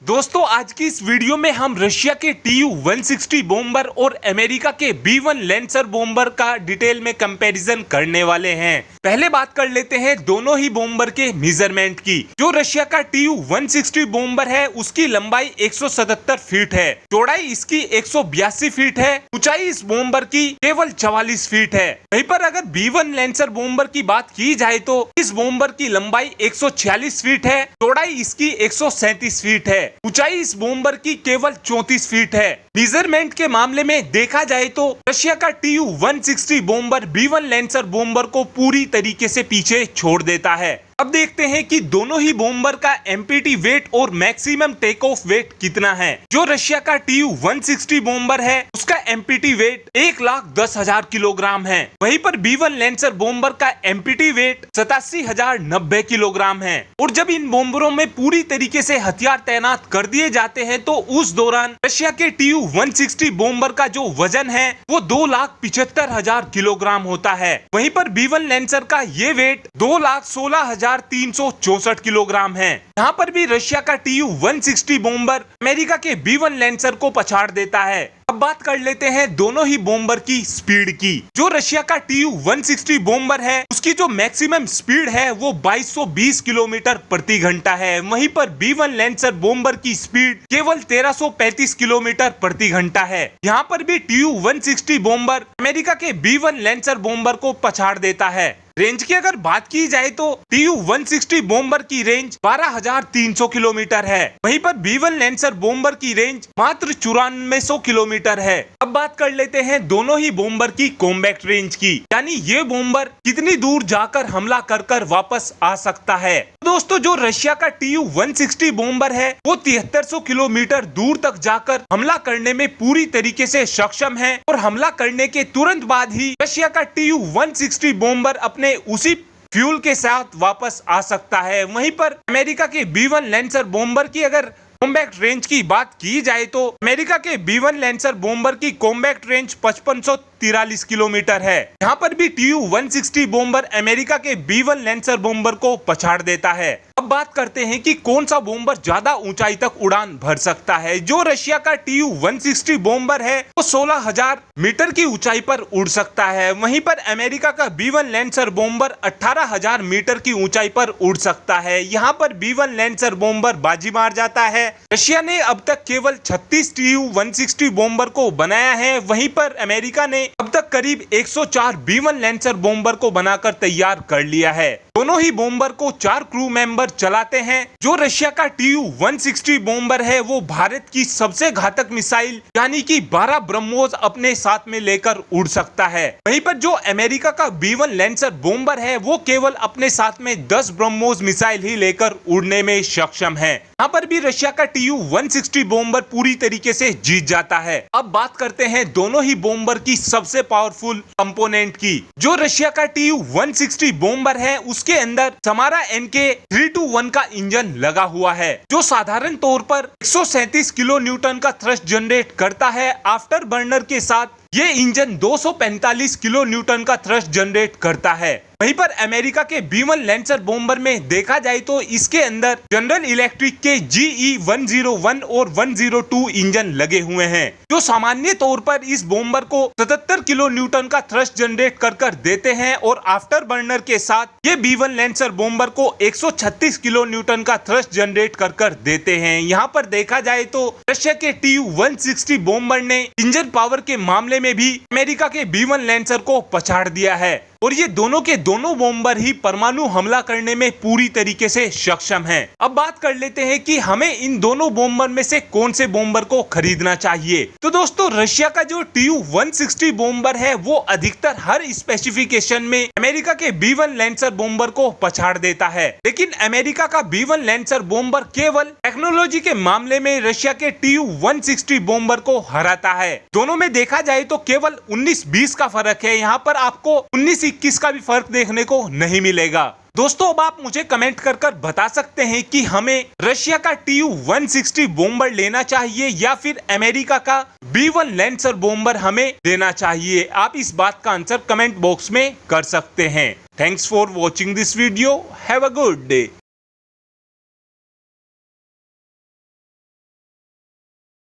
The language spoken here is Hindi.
दोस्तों आज की इस वीडियो में हम रशिया के Tu-160 बॉम्बर और अमेरिका के B-1 लैंसर बॉम्बर का डिटेल में कंपैरिजन करने वाले हैं। पहले बात कर लेते हैं दोनों ही बॉम्बर के मेजरमेंट की। जो रशिया का Tu-160 बॉम्बर है उसकी लंबाई 177 फीट है, चौड़ाई इसकी 182 फीट है, ऊंचाई इस बॉम्बर की केवल 44 फीट है। वहीं पर अगर B-1 लैंसर बॉम्बर की बात की जाए तो इस बॉम्बर की लंबाई 146 फीट है, चौड़ाई इसकी 137 फीट है, ऊंचाई इस बॉम्बर की केवल 34 फीट है। मेजरमेंट के मामले में देखा जाए तो रशिया का Tu-160 bomber B-1 lancer bomber को पूरी तरीके से पीछे छोड़ देता है। अब देखते हैं कि दोनों ही बॉम्बर का एमपीटी वेट और मैक्सिमम टेक ऑफ वेट कितना है। जो रशिया का Tu-160 बॉम्बर है उसका एमपीटी वेट 1,10,000 किलोग्राम है। वहीं पर B-1 लैंसर बॉम्बर का एमपीटी वेट 87,090 किलोग्राम है। और जब इन बॉम्बरों में पूरी तरीके से हथियार तैनात कर दिए जाते हैं तो उस दौरान रशिया के Tu-160 बॉम्बर का जो वजन है वो 2,75,000 किलोग्राम होता है। वहीं पर B-1 लैंसर का ये वेट 2,16,364 किलोग्राम है। यहाँ पर भी रशिया का Tu-160 बॉम्बर अमेरिका के B-1 लैंसर को पछाड़ देता है। अब बात कर लेते हैं दोनों ही बॉम्बर की स्पीड की। जो रशिया का Tu-160 बॉम्बर है उसकी जो मैक्सिमम स्पीड है वो 2220 किलोमीटर प्रति घंटा है। वहीं पर B-1 लैंसर बॉम्बर की स्पीड केवल 1335 किलोमीटर प्रति घंटा है। यहाँ पर भी Tu-160 बॉम्बर अमेरिका के B-1 लैंसर बॉम्बर को पछाड़ देता है। रेंज की अगर बात की जाए तो Tu-160 बॉम्बर की रेंज 12,300 किलोमीटर है। वहीं पर B-1 लैंसर बॉम्बर की रेंज मात्र 9400 किलोमीटर है। अब बात कर लेते हैं दोनों ही बॉम्बर की कॉम्बैट रेंज की, यानी ये बॉम्बर कितनी दूर जाकर हमला कर वापस आ सकता है। दोस्तों जो रशिया का Tu-160 बॉम्बर है वो 7300 किलोमीटर दूर तक जाकर हमला करने में पूरी तरीके से सक्षम है और हमला करने के तुरंत बाद ही रशिया का Tu-160 बॉम्बर अपने उसी फ्यूल के साथ वापस आ सकता है। वहीं पर अमेरिका के B-1 लैंसर बॉम्बर की अगर कॉम्बैट रेंज की बात की जाए तो अमेरिका के B-1 लैंसर बॉम्बर की कॉम्बैट रेंज 5543 किलोमीटर है। यहाँ पर भी Tu-160 बॉम्बर अमेरिका के B-1 लैंसर बॉम्बर को पछाड़ देता है। अब बात करते हैं कि कौन सा बॉम्बर ज्यादा ऊंचाई तक उड़ान भर सकता है। जो रशिया का Tu-160 बॉम्बर है वो 16,000 मीटर की ऊंचाई पर उड़ सकता है। वहीं पर अमेरिका का B-1 लैंसर बॉम्बर 18,000 मीटर की ऊंचाई पर उड़ सकता है। यहाँ पर B-1 लैंसर बॉम्बर बाजी मार जाता है। रशिया ने अब तक केवल 36 Tu-160 बॉम्बर को बनाया है। वहीं पर अमेरिका ने अब तक करीब 104 B-1 लैंसर बॉम्बर को बनाकर तैयार कर लिया है। दोनों ही बॉम्बर को 4 क्रू मेंबर चलाते हैं। जो रशिया का Tu-160 बॉम्बर है वो भारत की सबसे घातक मिसाइल यानी कि 12 ब्रह्मोस अपने साथ में लेकर उड़ सकता है। वहीं पर जो अमेरिका का B-1 लैंसर बॉम्बर है वो केवल अपने साथ में 10 ब्रह्मोस मिसाइल ही लेकर उड़ने में सक्षम है। यहाँ पर भी रशिया का Tu-160 बॉम्बर पूरी तरीके से जीत जाता है। अब बात करते हैं दोनों ही बॉम्बर की सबसे पावरफुल कंपोनेंट की। जो रशिया का Tu-160 बॉम्बर है उसके अंदर समारा NK-321 का इंजन लगा हुआ है जो साधारण तौर पर 137 किलो न्यूटन का थ्रस्ट जनरेट करता है। आफ्टर बर्नर के साथ ये इंजन 245 किलो न्यूटन का थ्रस्ट जनरेट करता है। वहीं पर अमेरिका के B-1 लैंसर बॉम्बर में देखा जाए तो इसके अंदर जनरल इलेक्ट्रिक के GE-101 और 102 इंजन लगे हुए हैं जो सामान्य तौर पर इस बॉम्बर को 77 किलो न्यूटन का थ्रस्ट जनरेट कर देते हैं और आफ्टर बर्नर के साथ ये B-1 लैंसर बॉम्बर को 136 किलो न्यूटन का थ्रस्ट जनरेट कर देते हैं। यहाँ पर देखा जाए तो रशिया के Tu-160 बॉम्बर ने इंजन पावर के मामले में भी अमेरिका के B-1 लैंसर को पछाड़ दिया है और ये दोनों के दोनों बॉम्बर ही परमाणु हमला करने में पूरी तरीके से सक्षम हैं। अब बात कर लेते हैं कि हमें इन दोनों बॉम्बर में से कौन से बॉम्बर को खरीदना चाहिए। तो दोस्तों रशिया का जो Tu-160 बॉम्बर है वो अधिकतर हर स्पेसिफिकेशन में अमेरिका के B-1 लैंसर बॉम्बर को पछाड़ देता है, लेकिन अमेरिका का B-1 लैंसर बॉम्बर केवल टेक्नोलॉजी के मामले में रशिया के Tu-160 बॉम्बर को हराता है। दोनों में देखा जाए तो केवल 19-20 का फर्क है। यहाँ पर आपको 19-21 का भी फर्क देखने को नहीं मिलेगा। दोस्तों अब आप मुझे कमेंट कर बता सकते हैं कि हमें रशिया का Tu-160 बॉम्बर लेना चाहिए या फिर अमेरिका का B-1 लैंसर बॉम्बर हमें लेना चाहिए। आप इस बात का आंसर कमेंट बॉक्स में कर सकते हैं। Thanks for watching this video. Have a good day.